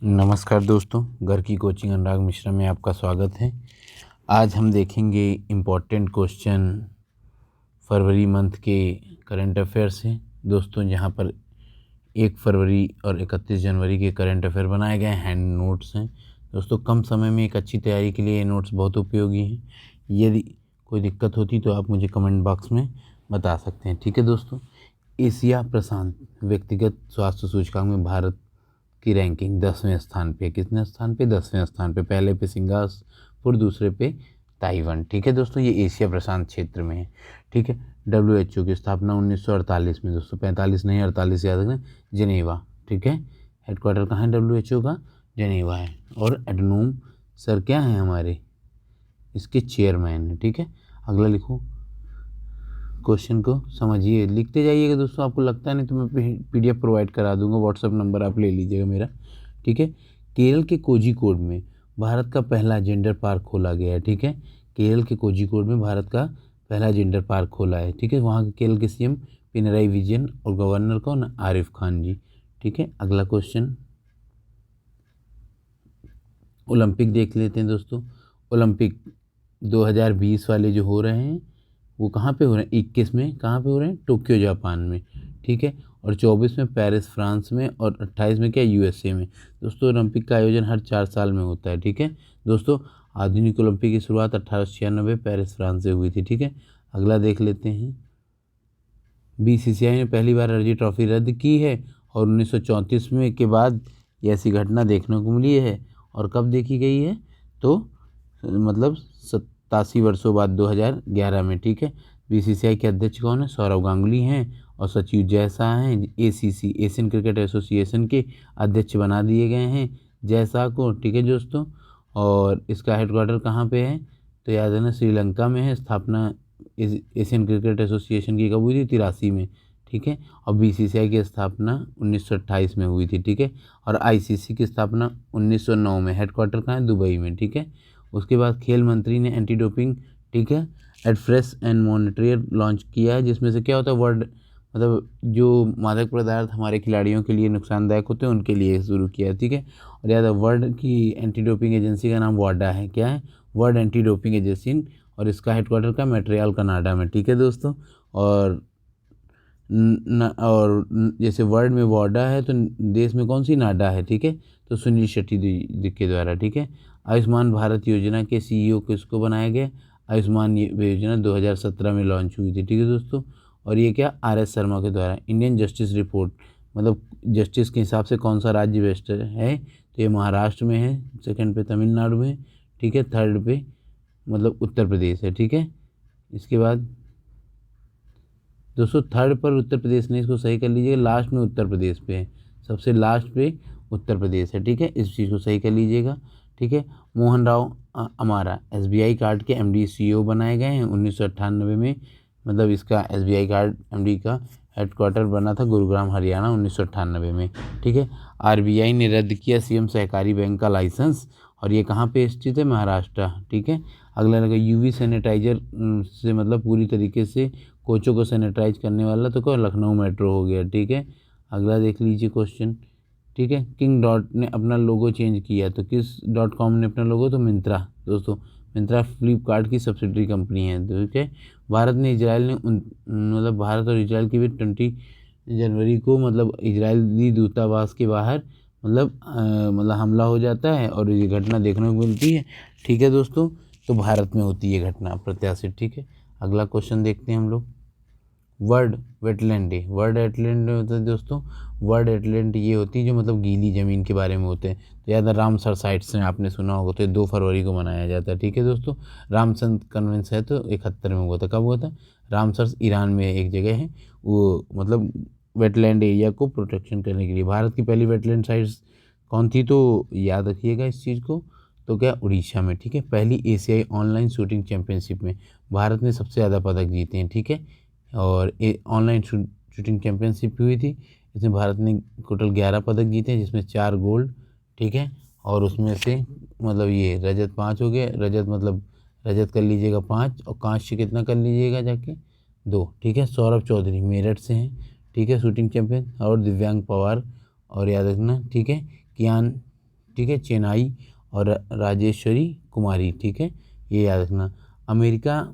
नमस्कार दोस्तों, घर की कोचिंग अनुराग मिश्रा में आपका स्वागत है। आज हम देखेंगे इम्पोर्टेंट क्वेश्चन फरवरी मंथ के करंट अफेयर्स हैं दोस्तों, जहां पर 1 फरवरी और 31 जनवरी के करंट अफेयर बनाए गए हैंड नोट्स हैं दोस्तों। कम समय में एक अच्छी तैयारी के लिए ये नोट्स बहुत उपयोगी हैं। यदि कोई दिक्कत होती तो आप मुझे कमेंट बॉक्स में बता सकते हैं, ठीक है दोस्तों। एशिया प्रशांत व्यक्तिगत स्वास्थ्य सूचकांक में भारत की रैंकिंग 10वें स्थान पे। कितने स्थान पे? 10वें स्थान पे। पहले पे सिंगापुर, दूसरे पे ताइवान, ठीक है दोस्तों। ये एशिया प्रशांत क्षेत्र में है, ठीक है। WHO की स्थापना 1948 में दोस्तों, 45 नहीं 48 याद रखना। जिनेवा, ठीक है। हेडक्वार्टर कहाँ है WHO का? जिनेवा है। और एडनोम सर क्या है हमारे इसके चेयरमैन है, ठीक है। अगला लिखो, क्वेश्चन को समझिए, लिखते जाइएगा दोस्तों। आपको लगता नहीं तो मैं PDF प्रोवाइड करा दूंगा, व्हाट्सअप नंबर आप ले लीजिएगा मेरा, ठीक है। केरल के कोझिकोड में भारत का पहला जेंडर पार्क खोला गया है, ठीक है। केरल के कोझिकोड में भारत का पहला जेंडर पार्क खोला है, ठीक है। वहाँ के केरल के CM पिनराई विजयन और गवर्नर कौन? आरिफ खान जी, ठीक है। अगला क्वेश्चन, ओलंपिक देख लेते हैं दोस्तों। ओलंपिक 2020 वाले जो हो रहे हैं वो कहाँ पे हो रहे हैं? 21 में कहाँ पे हो रहे हैं? टोक्यो जापान में, ठीक है। और 24 में पेरिस फ्रांस में, और 28 में क्या? USA में। दोस्तों ओलंपिक का आयोजन हर 4 साल में होता है, ठीक है दोस्तों। आधुनिक ओलंपिक की शुरुआत 1896 पेरिस फ्रांस से हुई थी, ठीक है। अगला देख लेते हैं, BCCI ने पहली बार रणजी ट्रॉफी रद्द की है और 1934 में के बाद ये ऐसी घटना देखने को मिली है। और कब देखी गई है? तो मतलब 87 वर्षों बाद 2011 में, ठीक है। BCCI के अध्यक्ष कौन है? सौरव गांगुली हैं। और सचिव जय शाह हैं। ACC एशियन क्रिकेट एसोसिएशन के अध्यक्ष बना दिए गए हैं जय शाह को, ठीक है दोस्तों। और इसका हेडक्वार्टर कहाँ पे है? तो याद है ना, श्रीलंका में है। स्थापना एशियन क्रिकेट एसोसिएशन की कब हुई थी? 83 में, ठीक है। और BCCI की स्थापना 1928 में हुई थी, ठीक है। और ICC की स्थापना 1909 में। हेडक्वार्टर कहाँ है? दुबई में, ठीक है। उसके बाद खेल मंत्री ने एंटी डोपिंग, ठीक है, एडफ्रेस एंड मॉनिटरियर लॉन्च किया है, जिसमें से क्या होता है? वर्ल्ड मतलब जो मादक पदार्थ हमारे खिलाड़ियों के लिए नुकसानदायक होते हैं उनके लिए शुरू किया है, ठीक है। और याद है, वर्ल्ड की एंटी डोपिंग एजेंसी का नाम वाडा है। क्या है? World anti doping agency. और इसका हेडक्वार्टर का मॉन्ट्रियल कनाडा में, ठीक है दोस्तों। और जैसे वर्ल्ड में वाडा है तो देश में कौन सी? नाडा है, ठीक है। तो सुनील शेट्टी के द्वारा, ठीक है। आयुष्मान भारत योजना के CEO किसको बनाया गया? आयुष्मान योजना 2017 में लॉन्च हुई थी, ठीक है दोस्तों। और ये क्या? RS शर्मा के द्वारा। इंडियन जस्टिस रिपोर्ट, मतलब जस्टिस के हिसाब से कौन सा राज्य बेस्ट है? तो ये महाराष्ट्र में है, सेकंड पे तमिलनाडु में, ठीक है, थर्ड पे मतलब उत्तर प्रदेश है, ठीक है। इसके बाद दोस्तों थर्ड पर उत्तर प्रदेश नहीं, इसको सही कर लीजिएगा, लास्ट में उत्तर प्रदेश पे है, सबसे लास्ट पे उत्तर प्रदेश है, ठीक है। इस चीज़ को सही कर लीजिएगा, ठीक है। मोहन राव अमारा SBI कार्ड के MD CEO बनाए गए हैं 1998 में। मतलब इसका SBI कार्ड MD का हेडक्वार्टर बना था गुरुग्राम हरियाणा 1998 में, ठीक है। RBI ने रद्द किया CM सहकारी बैंक का लाइसेंस, और ये कहाँ पे स्थित है? महाराष्ट्र, ठीक है। अगला लगा UV सैनिटाइजर से मतलब पूरी तरीके से कोचों को सैनिटाइज करने वाला, तो क्या? लखनऊ मेट्रो हो गया, ठीक है। अगला देख लीजिए क्वेश्चन, ठीक है। किंग डॉट ने अपना लोगो चेंज किया, तो किस .com ने अपना लोगो? तो मिंत्रा दोस्तों। मिंत्रा फ्लिपकार्ट की सब्सिडरी कंपनी है, ठीक है। भारत ने इजराइल ने मतलब भारत और इजराइल की भी 20 जनवरी को मतलब इजरायली दूतावास के बाहर मतलब हमला हो जाता है और ये घटना देखने को मिलती है, ठीक है दोस्तों। तो भारत में होती है घटना अप्रत्याशित, ठीक है। अगला क्वेश्चन देखते हैं हम लोग, world wetland day. World wetland होता है दोस्तों, वर्ल्ड वेटलैंड ये होती है जो मतलब गीली ज़मीन के बारे में होते हैं। तो याद है, रामसर साइट्स में आपने सुना होगा, तो 2 फरवरी को मनाया जाता है, ठीक है दोस्तों। रामसर कन्वेंस है तो 71 में हुआ था। कब हुआ था? रामसर ईरान में एक जगह है, वो मतलब वेटलैंड एरिया को प्रोटेक्शन करने के लिए। भारत की पहली वेटलैंड साइट्स कौन थी? तो याद रखिएगा इस चीज़ को, तो क्या? उड़ीसा में, ठीक है। पहली एशियाई ऑनलाइन शूटिंग चैंपियनशिप में भारत ने सबसे ज़्यादा पदक जीते हैं, ठीक है। और ऑनलाइन शूटिंग चैंपियनशिप हुई थी, इसमें भारत ने टोटल 11 पदक जीते हैं, जिसमें 4 गोल्ड, ठीक है। और उसमें से मतलब ये रजत 5 हो गए, रजत मतलब रजत कर लीजिएगा 5, और कांस्य कितना कर लीजिएगा जाके? 2, ठीक है। सौरभ चौधरी मेरठ से हैं, ठीक है, शूटिंग चैंपियन। और दिव्यांग पवार, और याद रखना, ठीक है, कियान ठीक है, चेन्नई और राजेश्वरी कुमारी, ठीक है, ये याद रखना। अमेरिका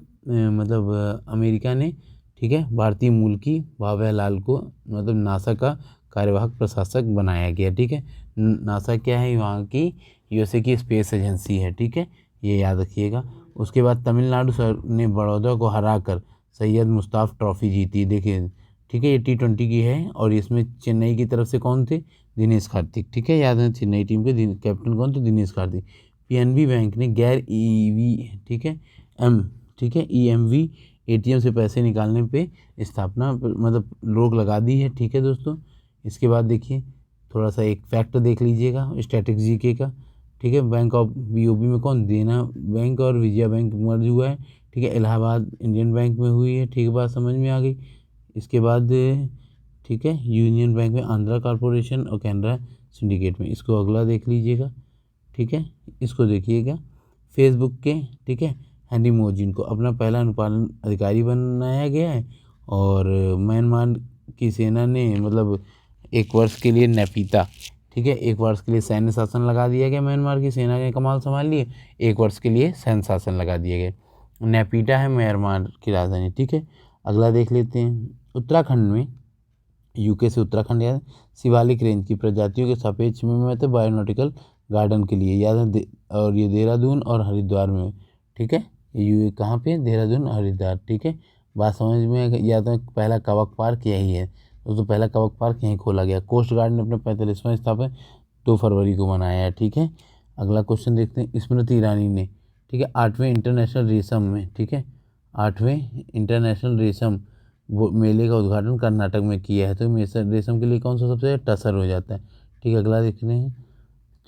ने, ठीक है, भारतीय मूल की भाभा लाल को मतलब नासा का कार्यवाहक प्रशासक बनाया गया, ठीक है। नासा क्या है, वहाँ की यूएसए की स्पेस एजेंसी है, ठीक है, ये याद रखिएगा। उसके बाद तमिलनाडु सर ने बड़ौदा को हराकर सैयद मुश्ताक ट्रॉफी जीती, देखिए, ठीक है, ये T20 की है और इसमें चेन्नई की तरफ से कौन थे, दिनेश कार्तिक, ठीक है, याद है, चेन्नई टीम के कैप्टन कौन थे, दिनेश कार्तिक। पीएनबी बैंक ने गैर ईवी, ठीक है, ठीक है, ईएमवी एटीएम से पैसे निकालने पे स्थापना मतलब रोक लगा दी है, ठीक है दोस्तों। इसके बाद देखिए थोड़ा सा एक फैक्ट देख लीजिएगा स्टैटिक जीके का, ठीक है। बैंक ऑफ बीओबी में कौन, देना बैंक और विजया बैंक मर्ज हुआ है, ठीक है। इलाहाबाद इंडियन बैंक में हुई है, ठीक है, बात समझ में आ गई। इसके बाद ठीक है, यूनियन बैंक में आंध्रा कॉर्पोरेशन और कैनरा सिंडिकेट में। इसको अगला देख लीजिएगा, ठीक है। इसको देखिएगा, फेसबुक के, ठीक है, हेनरी मोजिन को अपना पहला अनुपालन अधिकारी बनाया गया है। और म्यांमार की सेना ने मतलब 1 वर्ष के लिए नेपीता, ठीक है, 1 वर्ष के लिए सैन्य शासन लगा दिया गया। म्यांमार की सेना ने कमाल संभाल लिए, 1 वर्ष के लिए सैन्य शासन लगा दिया गया। नेपीटा है म्यांमार की राजधानी, ठीक है। अगला देख लेते हैं, उत्तराखंड में, यूके से उत्तराखंड याद, शिवालिक रेंज की प्रजातियों के सापेक्ष में मतलब बायोनॉटिकल गार्डन के लिए याद है। और ये देहरादून और हरिद्वार में, ठीक है, ये कहाँ पे, देहरादून हरिद्वार, ठीक है, बात समझ में। या तो पहला कवक पार्क यही है दोस्तों, पहला कवक पार्क यहीं खोला गया। कोस्ट गार्ड ने अपना 45वां स्थापना 2 फरवरी को मनाया है, ठीक है। अगला क्वेश्चन देखते हैं, स्मृति ईरानी ने, ठीक है, 8वें इंटरनेशनल रेशम में, ठीक है, 8वें इंटरनेशनल रेशम वो मेले का उद्घाटन कर्नाटक में किया है। तो रेशम के लिए कौन सा सबसे टसर हो जाता है, ठीक है। अगला देख रहे हैं,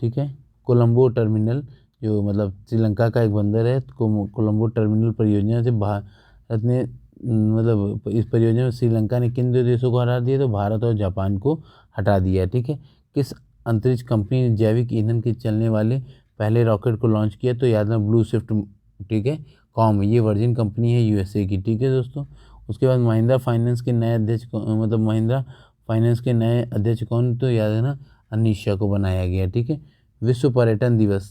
ठीक है, कोलंबो टर्मिनल जो मतलब श्रीलंका का एक बंदर है, कोलंबो टर्मिनल परियोजना से भारत ने मतलब इस परियोजना में श्रीलंका ने किन 2 देशों को हटा दिया, तो भारत और जापान को हटा दिया, ठीक है। किस अंतरिक्ष कंपनी ने जैविक ईंधन के चलने वाले पहले रॉकेट को लॉन्च किया, तो याद है ब्लू शिफ्ट, ठीक है, कॉम, ये वर्जिन कंपनी है यूएसए की, ठीक है दोस्तों। उसके बाद महिंद्रा फाइनेंस के नए अध्यक्ष मतलब महिंद्रा फाइनेंस के नए अध्यक्ष कौन, तो याद है ना, अनीश शाह को बनाया गया, ठीक है। विश्व पर्यटन दिवस,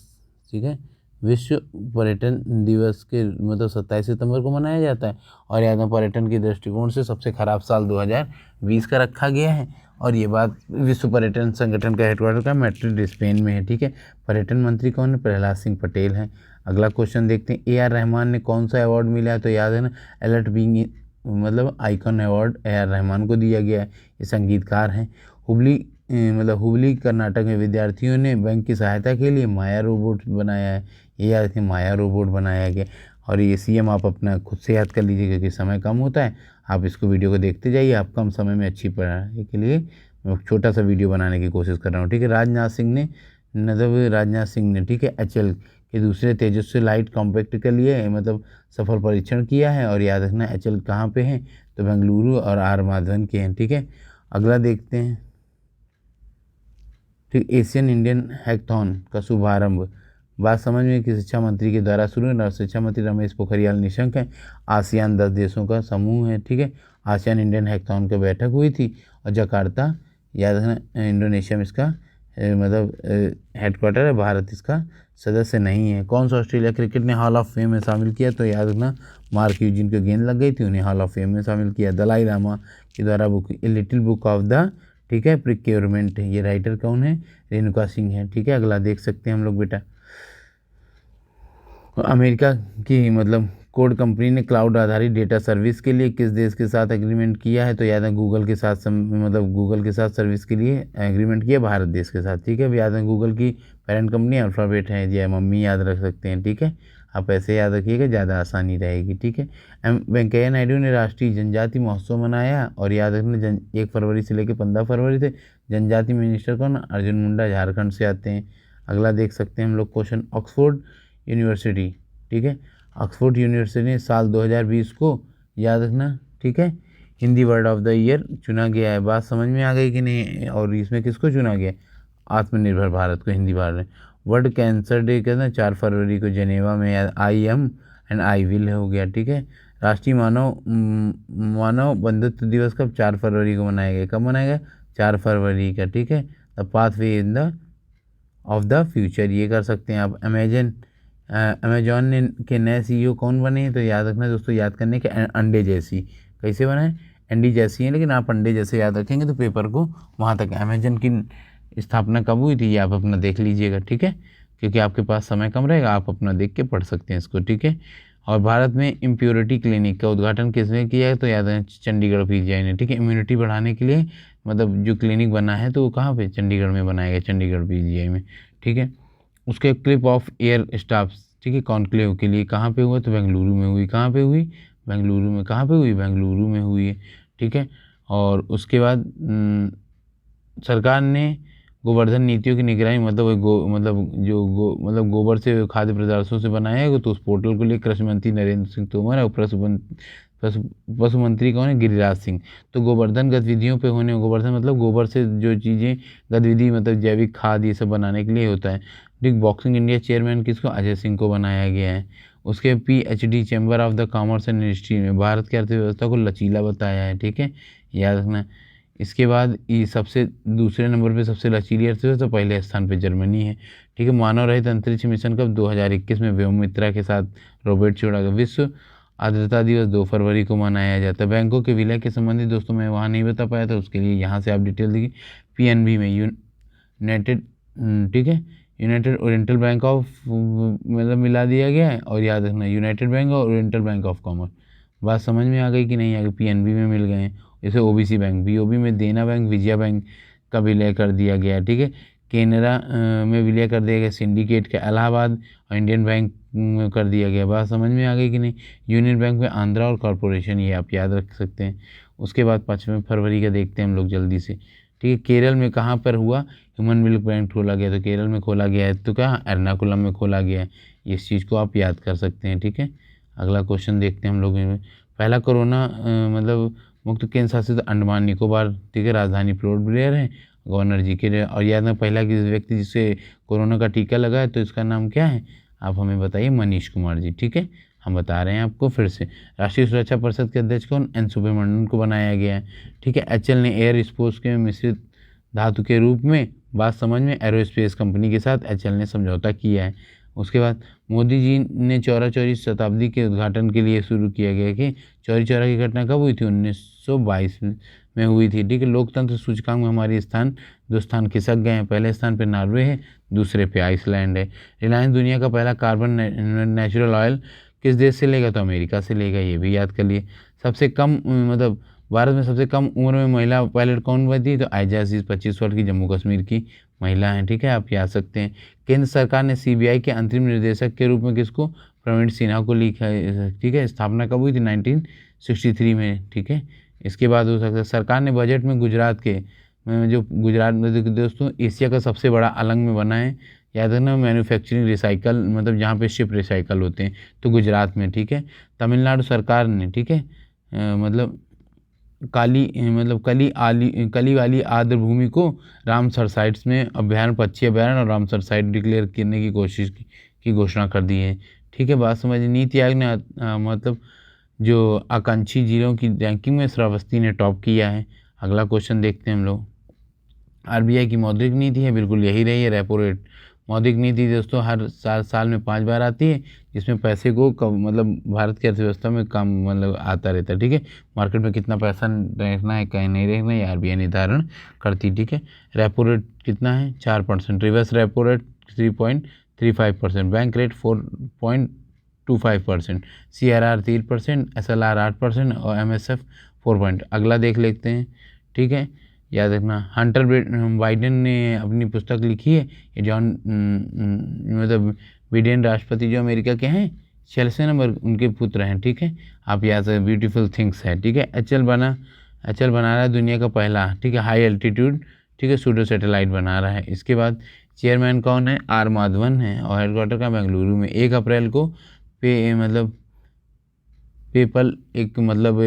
ठीक है, विश्व पर्यटन दिवस के मतलब 27 सितंबर को मनाया जाता है। और याद है पर्यटन के दृष्टिकोण से सबसे खराब साल 2020 का रखा गया है। और ये बात विश्व पर्यटन संगठन का हेडक्वार्टर का मैड्रिड स्पेन में है, ठीक है। पर्यटन मंत्री कौन है, प्रहलाद सिंह पटेल हैं। अगला क्वेश्चन देखते हैं, ए आर रहमान ने कौन सा अवार्ड मिला है, तो याद है ना, अलर्ट बीइंग मतलब icon award A R Rahman को दिया गया है, ये संगीतकार हैं। हुबली कर्नाटक में विद्यार्थियों ने बैंक की सहायता के लिए माया रोबोट बनाया है, ये याद रखें, माया रोबोट बनाया गया। और ये सीएम आप अपना खुद से याद कर लीजिए क्योंकि समय कम होता है। आप इसको वीडियो को देखते जाइए, आप कम समय में अच्छी पढ़ाई के लिए मैं छोटा सा वीडियो बनाने की कोशिश कर रहा हूँ, ठीक है। राजनाथ सिंह ने, ठीक है, एचएल के दूसरे तेजस्वी लाइट कॉम्पैक्ट के लिए मतलब सफल परीक्षण किया है। और याद रखना एचएल कहाँ पे है, तो बेंगलुरु और आर माधवन के हैं, ठीक है। अगला देखते हैं, ठीक, एशियन इंडियन हैकथॉन का शुभारंभ बात समझ में कि शिक्षा मंत्री के द्वारा शुरू है। शिक्षा मंत्री रमेश पोखरियाल निशंक हैं। आसियान 10 देशों का समूह है, ठीक है। आसियान इंडियन हैकथॉन की बैठक हुई थी और जकार्ता, याद रखना, इंडोनेशिया में इसका मतलब हेडक्वार्टर है। भारत इसका सदस्य नहीं है। कौन सा ऑस्ट्रेलिया क्रिकेट ने हॉल ऑफ फेम में शामिल किया, तो याद रखना, मार्क यूजिन को गेंद लग गई थी, उन्हें हॉल ऑफ फेम में शामिल किया। दलाई लामा के द्वारा book a little book of the, ठीक है, प्रिक्योरमेंट, ये राइटर कौन है, रेणुका सिंह है, ठीक है। अगला देख सकते हैं हम लोग बेटा, अमेरिका की मतलब कोड कंपनी ने क्लाउड आधारित डेटा सर्विस के लिए किस देश के साथ एग्रीमेंट किया है, तो याद है गूगल के साथ मतलब गूगल के साथ सर्विस के लिए एग्रीमेंट किया भारत देश के साथ, ठीक है। याद है गूगल की पेरेंट कंपनी अल्फ़ाबेट है, या मम्मी याद रख सकते हैं, ठीक है। आप ऐसे याद रखिएगा, ज़्यादा आसानी रहेगी, ठीक है। वेंकैया नायडू ने राष्ट्रीय जनजाति महोत्सव मनाया। और याद रखना 1 फरवरी से लेकर 15 फरवरी से जनजाति मिनिस्टर कौन, अर्जुन मुंडा झारखंड से आते हैं। अगला देख सकते हैं हम लोग क्वेश्चन, ऑक्सफोर्ड यूनिवर्सिटी, ठीक है, ऑक्सफोर्ड यूनिवर्सिटी ने साल 2020 को, याद रखना, ठीक है, Hindi word of the year चुना गया है। बात समझ में आ गई कि नहीं। और इसमें किसको चुना गया, आत्मनिर्भर भारत को हिंदी वर्ल्ड कैंसर डे कहते हैं 4 फरवरी को जेनेवा में, I am and I will हो गया, ठीक है। राष्ट्रीय मानव बंधुत्व दिवस कब, 4 फरवरी को मनाया गया। कब मनाया गया, 4 फरवरी का, ठीक है। The pathway in the of the future, ये कर सकते हैं आप। अमेजॉन ने के नए CEO कौन बने हैं, तो याद रखना दोस्तों, याद करने के अंडे जैसी, कैसे बना है, अंडी जैसी है, लेकिन आप अंडे जैसे याद रखेंगे तो पेपर को वहाँ तक। अमेजन की स्थापना कब हुई थी, ये आप अपना देख लीजिएगा, ठीक है, क्योंकि आपके पास समय कम रहेगा, आप अपना देख के पढ़ सकते हैं इसको, ठीक है। और भारत में इम्प्योरिटी क्लिनिक का उद्घाटन किसने किया है, तो याद है चंडीगढ़ PGI ने, ठीक है। इम्यूनिटी बढ़ाने के लिए मतलब जो क्लिनिक बना है तो वो कहाँ पे, चंडीगढ़ में बनाया गया, चंडीगढ़ PGI में, ठीक है। उसके क्लिप ऑफ एयर स्टाफ, ठीक है, कॉन्क्लेव के लिए कहाँ पे हुआ, तो बेंगलुरु में हुई। कहाँ पे हुई, बेंगलुरु में। कहाँ पे हुई, बेंगलुरु में हुई है, ठीक है। और उसके बाद सरकार ने गोवर्धन नीतियों की निगरानी, मतलब गोबर से खाद्य पदार्थों से बनाया है, तो उस पोर्टल को लिए कृषि मंत्री नरेंद्र सिंह तोमर और पशु मंत्री कौन है, गिरिराज सिंह। तो गोवर्धन गतिविधियों पे होने, गोवर्धन मतलब गोबर से जो चीज़ें गतिविधि, मतलब जैविक खाद ये सब बनाने के लिए होता है, ठीक। बॉक्सिंग इंडिया चेयरमैन किसको, अजय सिंह को बनाया गया है। उसके PhD chamber of the commerce and industry में भारत की अर्थव्यवस्था को लचीला बताया है, ठीक है, याद रखना। इसके बाद ये सबसे दूसरे नंबर पे सबसे लचीली अर्थव्यवस्था, तो पहले स्थान पे जर्मनी है, ठीक है। मानव रहित अंतरिक्ष मिशन कब, 2021 में व्योममित्रा के साथ रॉकेट छोड़ा गया। विश्व आर्द्रता दिवस 2 फरवरी को मनाया जाता है। बैंकों के विलय के संबंधित दोस्तों मैं वहाँ नहीं बता पाया था, उसके लिए यहाँ से आप डिटेल देखिए। PNB में यूनाइटेड, ठीक है, यूनाइटेड ओरिएंटल बैंक ऑफ मतलब मिला दिया गया है। और याद रखना यूनाइटेड बैंक और ओरिएंटल बैंक ऑफ कॉमर्स, बात समझ में आ गई कि नहीं आ गई, PNB में मिल गए हैं। जैसे OBC बैंक, BOB में देना बैंक, विजया बैंक का विलय कर दिया गया, ठीक है। केनरा में विलय कर दिया गया, सिंडिकेट के इलाहाबाद और इंडियन बैंक में कर दिया गया। बात समझ में आ गई कि नहीं। यूनियन बैंक में आंध्रा और कॉरपोरेशन, ये आप याद रख सकते हैं। उसके बाद 5 फरवरी का देखते हैं हम लोग जल्दी से, ठीक है। केरल में कहाँ पर हुआ, ह्यूमन मिल्क बैंक खोला गया, तो केरल में खोला गया है, तो क्या एर्नाकुलम में खोला गया है। इस चीज़ को आप याद कर सकते हैं, ठीक है। अगला क्वेश्चन देखते हैं हम लोग। पहला कोरोना मतलब मुक्त केंद्र शासित अंडमान निकोबार, ठीक है, राजधानी पोर्ट ब्लेयर है, गवर्नर जी के। और याद में पहला किस व्यक्ति जिससे कोरोना का टीका लगा है, तो इसका नाम क्या है, आप हमें बताइए, मनीष कुमार जी, ठीक है। हम बता रहे हैं आपको फिर से। राष्ट्रीय सुरक्षा परिषद के अध्यक्ष कौन, N सुब्रमण्यन को बनाया गया है, ठीक है। HL ने एयर स्पोर्ट्स के मिश्रित धातु के रूप में, बात समझ में, एरोस्पेस कंपनी के साथ HL ने समझौता किया है। उसके बाद मोदी जी ने चौरा चौरी शताब्दी के उद्घाटन के लिए शुरू किया गया कि चौरी चौरा की घटना कब हुई थी, 1922 में हुई थी, ठीक है। लोकतंत्र सूचकांक में हमारे स्थान 2 स्थान खिसक गए हैं। पहले स्थान पे नॉर्वे है, दूसरे पे आइसलैंड है। रिलायंस दुनिया का पहला कार्बन नेचुरल ऑयल किस देश से लेगा, तो अमेरिका से लेगा, ये भी याद कर लिए। सबसे कम मतलब भारत में सबसे कम उम्र में महिला पायलट कौन बनी, तो आयजा अजीज 25 वर्ष की जम्मू कश्मीर की महिला हैं, ठीक है, आप याद सकते हैं। केंद्र सरकार ने CBI के अंतरिम निर्देशक के रूप में किसको, प्रवीण सिन्हा को लिखा है, ठीक है। स्थापना कब हुई थी, 1963 में, ठीक है। इसके बाद हो सकता है सरकार ने बजट में गुजरात के जो गुजरात में दोस्तों एशिया का सबसे बड़ा अलंग में बना है, याद रखना, मैन्युफैक्चरिंग रिसाइकल, मतलब जहाँ पे शिप रिसाइकल होते हैं, तो गुजरात में, ठीक है। तमिलनाडु सरकार ने, ठीक है, मतलब कली वाली आर्द्र भूमि को रामसर साइट्स में अभ्यारण्य, पक्षी अभ्यारण्य और रामसर साइट डिक्लेयर करने की कोशिश की घोषणा कर दी है, ठीक है। बात समझिए। नीति आयोग ने मतलब जो आकांक्षी जिलों की रैंकिंग में श्रावस्ती ने टॉप किया है। अगला क्वेश्चन देखते हैं हम लोग। RBI की मौद्रिक नीति है, बिल्कुल यही रही है, रेपो रेट। मौद्रिक नीति दोस्तों हर साल में 5 बार आती है, जिसमें पैसे को मतलब भारत की अर्थव्यवस्था में कम मतलब आता रहता है, ठीक है। मार्केट में कितना पैसा रखना है, कहीं नहीं रखना है, RBI निर्धारण करती, ठीक है। रेपो रेट कितना है, 4%। Reverse repo rate 3.35%। Bank rate 4.25%। CRR 3%, SLR 8% और MSF 4%। अगला देख लेते हैं, ठीक है, याद रखना। हंटर बाइडेन ने अपनी पुस्तक लिखी है, ये जॉन मतलब बिडेन राष्ट्रपति जो अमेरिका के हैं, 6 नंबर उनके पुत्र हैं, ठीक है, आप याद से ब्यूटीफुल थिंग्स है, ठीक है। HL बना रहा है दुनिया का पहला, ठीक है, हाई एल्टीट्यूड, ठीक है, सूडो सैटेलाइट बना रहा है। इसके बाद चेयरमैन कौन है, R माधवन है और हेडक्वार्टर का बेंगलुरु में। 1 अप्रैल को पेपल एक मतलब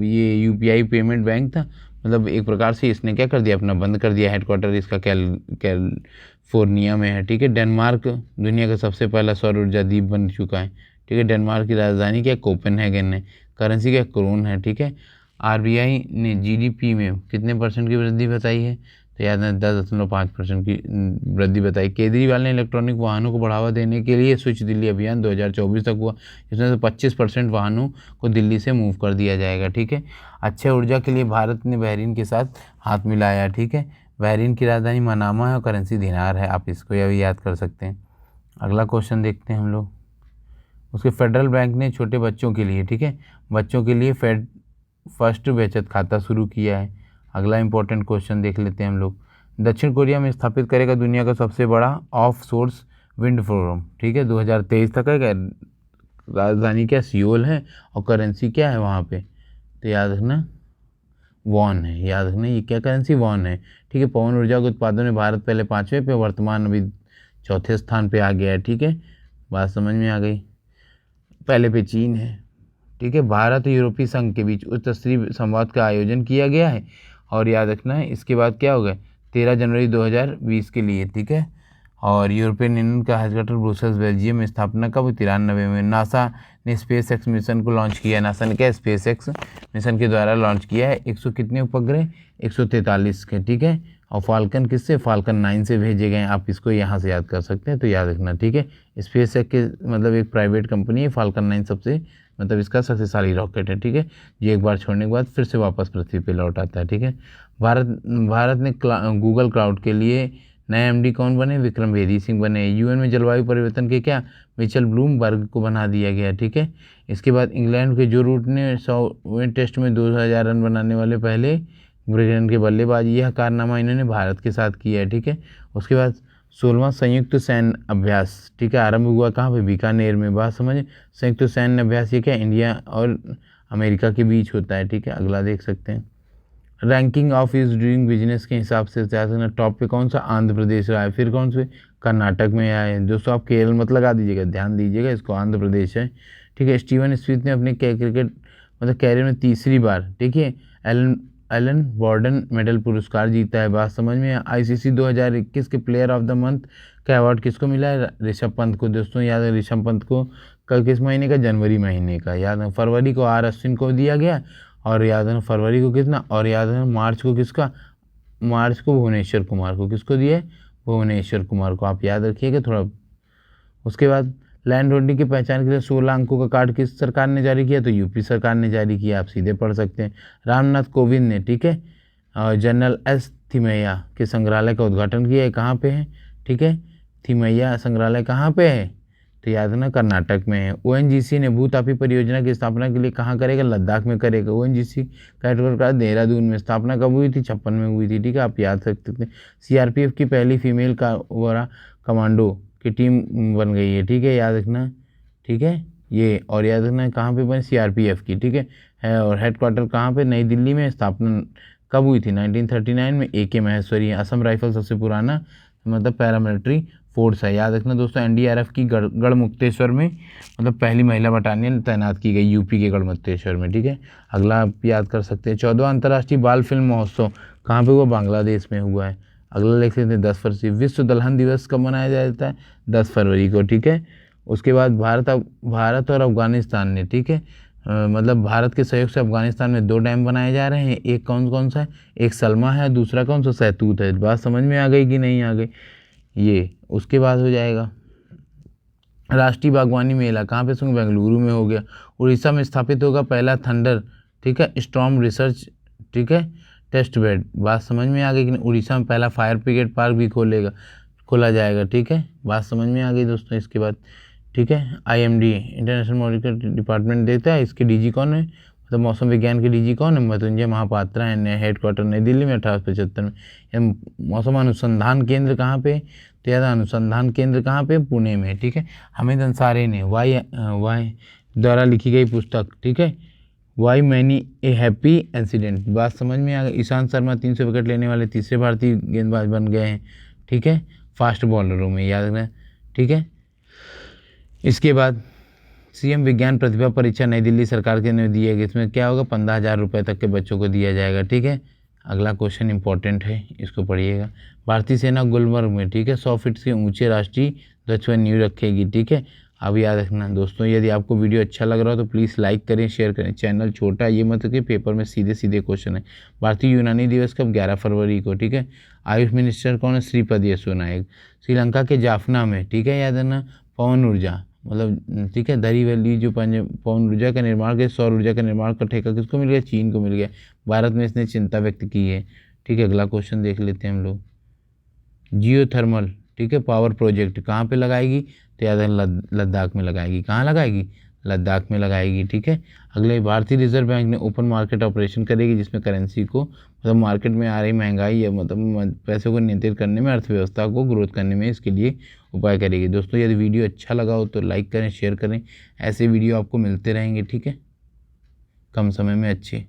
ये UPI पेमेंट बैंक था, मतलब एक प्रकार से इसने क्या कर दिया, अपना बंद कर दिया। हेडक्वार्टर इसका कैलिफोर्निया में है, ठीक है। डेनमार्क दुनिया का सबसे पहला सौर ऊर्जा द्वीप बन चुका है, ठीक है। डेनमार्क की राजधानी क्या, कोपेनहेगन है। करेंसी क्या, क्रोन है, ठीक है। RBI ने GDP में कितने % की वृद्धि बताई है, तो याद है 10.5% की वृद्धि बताई। केजरीवाल ने इलेक्ट्रॉनिक वाहनों को बढ़ावा देने के लिए स्वच्छ दिल्ली अभियान 2024 तक हुआ, इसमें से 25% वाहनों को दिल्ली से मूव कर दिया जाएगा। ठीक है, अक्षय ऊर्जा के लिए भारत ने बहरीन के साथ हाथ मिलाया। ठीक है, बहरीन की राजधानी मनामा है और करेंसी दिनार है, आप इसको यह भी याद कर सकते हैं। अगला क्वेश्चन देखते हैं हम लोग। उसके फेडरल बैंक ने छोटे बच्चों के लिए, ठीक है, बच्चों के लिए फर्स्ट बचत खाता शुरू किया है। अगला इंपॉर्टेंट क्वेश्चन देख लेते हैं हम लोग। दक्षिण कोरिया में स्थापित करेगा दुनिया का सबसे बड़ा ऑफ सोर्स विंड फार्म। ठीक है, 2023 तक है। राजधानी क्या, सियोल है, और करेंसी क्या है वहाँ पे, तो याद रखना वॉन है। याद रखना ये क्या करेंसी, वॉन है। ठीक है, पवन ऊर्जा के उत्पादन में भारत पहले 5वें पे, वर्तमान अभी 4थे स्थान पे आ गया है। ठीक है, बात समझ में आ गई। पहले पे चीन है। ठीक है, भारत और यूरोपीय संघ के बीच उच्च स्तरीय संवाद का आयोजन किया गया है। और याद रखना है इसके बाद क्या होगा, 13 जनवरी 2020 के लिए। ठीक है, और यूरोपियन यूनियन का हेडक्वार्टर ब्रुसेल्स बेल्जियम में स्थापना कब, 93 में। नासा ने स्पेस एक्स मिशन को लॉन्च किया। नासा ने क्या स्पेस एक्स मिशन के द्वारा लॉन्च किया है। 100 कितने उपग्रह, 143 के। ठीक है, और फाल्कन किससे, फाल्कन 9 से भेजे गए। आप इसको यहाँ से याद कर सकते हैं, तो याद रखना। ठीक है, स्पेस एक्स के मतलब एक प्राइवेट कंपनी है, फाल्कन 9 सबसे मतलब इसका शक्तिशाली रॉकेट है। ठीक है, जो एक बार छोड़ने के बाद फिर से वापस पृथ्वी पे लौट आता है। ठीक है, भारत ने गूगल क्लाउड के लिए नए एमडी कौन बने, विक्रम बेदी सिंह बने। यूएन में जलवायु परिवर्तन के क्या, मिचेल ब्लूमबर्ग को बना दिया गया। ठीक है, इसके बाद इंग्लैंड के जो रूट ने 100वें टेस्ट में 2000 रन बनाने वाले पहले ब्रिटेन के बल्लेबाज, यह कारनामा इन्होंने भारत के साथ किया है। ठीक है, उसके बाद 16वां संयुक्त सैन्य अभ्यास, ठीक है, आरंभ हुआ कहाँ पे, बीकानेर में। बात समझे, संयुक्त सैन्य अभ्यास ये क्या, इंडिया और अमेरिका के बीच होता है। ठीक है, अगला देख सकते हैं। Ranking of is doing business के हिसाब से टॉप पे कौन सा, आंध्र प्रदेश रहा है। फिर कौन से, कर्नाटक में आए। दोस्तों आप केरल मत लगा दीजिएगा, ध्यान दीजिएगा, इसको आंध्र प्रदेश है। ठीक है, स्टीवन स्मिथ ने अपने क्रिकेट मतलब कैरियर में तीसरी बार, ठीक है, एलन बॉर्डन मेडल पुरस्कार जीता है। बात समझ में। आईसीसी 2021 के प्लेयर ऑफ द मंथ का अवार्ड किसको मिला है, ऋषभ पंत को। दोस्तों याद है ऋषभ पंत को कल किस महीने का, जनवरी महीने का। याद है फरवरी को आर अश्विन को दिया गया, और याद है फरवरी को कितना, और याद है मार्च को किसका, मार्च को भुवनेश्वर कुमार को। किसको दिए, भुवनेश्वर कुमार को, आप याद रखिएगा थोड़ा। उसके बाद लैंड होल्डिंग की पहचान के लिए 16 अंकों का कार्ड किस सरकार ने जारी किया, तो यूपी सरकार ने जारी किया, आप सीधे पढ़ सकते हैं। रामनाथ कोविंद ने, ठीक है, जनरल एस थिमैया के संग्रहालय का उद्घाटन किया है। कहाँ पे है, ठीक है, थिमैया संग्रहालय कहाँ पे है, तो याद है ना, कर्नाटक में है। ओएनजीसी ने भूतापी परियोजना की स्थापना के लिए कहाँ करेगा, लद्दाख में करेगा। ओएनजीसी का हेडक्वार्टर देहरादून में। स्थापना कब हुई थी, 56 में हुई थी। ठीक है, आप याद रख सकते हैं। सीआरपीएफ की पहली फीमेल का कमांडो की टीम बन गई है। ठीक है, याद रखना। ठीक है, ये और याद रखना कहाँ पे बने, सीआरपीएफ की। ठीक है, और हेडक्वार्टर कहाँ पे, नई दिल्ली में। स्थापना कब हुई थी, 1939 में। AK महेश्वरी। असम राइफल सबसे पुराना मतलब पैरामिलिट्री फोर्स है। याद रखना दोस्तों, एनडीआरएफ की गढ़मुक्तेश्वर में मतलब पहली महिला बटालियन तैनात की गई, यूपी के गढ़मुक्तेश्वर में। ठीक है, अगला आप याद कर सकते हैं। 14वां अंतर्राष्ट्रीय बाल फिल्म महोत्सव कहाँ पे हुआ, बांग्लादेश में हुआ है। अगला लिख लेते हैं 10 फरवरी। विश्व दलहन दिवस कब मनाया जाता है, 10 फरवरी को। ठीक है, उसके बाद भारत और अफगानिस्तान ने, ठीक है, मतलब भारत के सहयोग से अफगानिस्तान में 2 डैम बनाए जा रहे हैं। एक कौन कौन सा है, एक सलमा है, दूसरा कौन सा, सहतूत है। बात समझ में आ गई कि नहीं आ गई, ये उसके बाद हो जाएगा। राष्ट्रीय बागवानी मेला कहाँ पे सुन, बेंगलुरु में हो गया। उड़ीसा में स्थापित होगा पहला थंडर, ठीक है, स्टॉर्म रिसर्च, ठीक है, टेस्ट बेड। बात समझ में आ गई कि उड़ीसा में पहला फायर ब्रिगेड पार्क भी खोला जाएगा। ठीक है, बात समझ में आ गई दोस्तों। इसके बाद, ठीक है, IMD इंटरनेशनल मॉनिटरिंग डिपार्टमेंट देता है, इसके DG कौन है, मतलब मौसम विज्ञान के DG कौन है, मृत्युंजय महापात्रा है। हेडक्वार्टर नई दिल्ली में 1875 में। मौसम अनुसंधान केंद्र कहाँ पे, तो याद अनुसंधान केंद्र कहाँ पे, पुणे में। ठीक है, हमीद अंसारी ने वाई द्वारा लिखी गई पुस्तक, ठीक है, why many a happy incident. बात समझ में आ गई। ईशांत शर्मा 300 विकेट लेने वाले तीसरे भारतीय गेंदबाज बन गए हैं। ठीक है, फास्ट बॉलरों में, याद रखना। ठीक है, इसके बाद CM विज्ञान प्रतिभा परीक्षा नई दिल्ली सरकार के ने दिए गए। इसमें क्या होगा, 15,000 रुपये तक के बच्चों को दिया जाएगा। ठीक है, अगला क्वेश्चन इंपॉर्टेंट है, इसको पढ़िएगा। भारतीय सेना गुलमर्ग में, ठीक है, 100 फीट से ऊंचे राष्ट्रीय ध्वज पर नींव रखेगी। ठीक है, अब याद रखना दोस्तों, यदि आपको वीडियो अच्छा लग रहा हो तो प्लीज़ लाइक करें, शेयर करें। चैनल छोटा है, ये मत कि पेपर में सीधे सीधे क्वेश्चन है। भारतीय यूनानी दिवस कब? 11 फरवरी को, ठीक है। आयुष मिनिस्टर कौन है? श्रीपद येसो नायक। श्रीलंका के जाफना में, ठीक है, याद रखना, पवन ऊर्जा मतलब, ठीक है, दरी वैली जो पवन ऊर्जा का निर्माण के, सौर ऊर्जा का निर्माण का ठेका किसको मिल गया? चीन को मिल गया। भारत में इसने चिंता व्यक्त की है, ठीक है। अगला क्वेश्चन देख लेते हैं हम लोग। जियोथर्मल, ठीक है, पावर प्रोजेक्ट कहाँ पे लगाएगी? तो याद है लद्दाख में लगाएगी। कहाँ लगाएगी? लद्दाख में लगाएगी, ठीक है। अगले, भारतीय रिजर्व बैंक ने ओपन मार्केट ऑपरेशन करेगी, जिसमें करेंसी को मतलब मार्केट में आ रही महंगाई या मतलब पैसों को नियंत्रित करने में, अर्थव्यवस्था को ग्रोथ करने में इसके लिए उपाय करेगी। दोस्तों यदि वीडियो अच्छा लगा हो तो लाइक करें, शेयर करें। ऐसे वीडियो आपको मिलते रहेंगे, ठीक है, कम समय में अच्छे।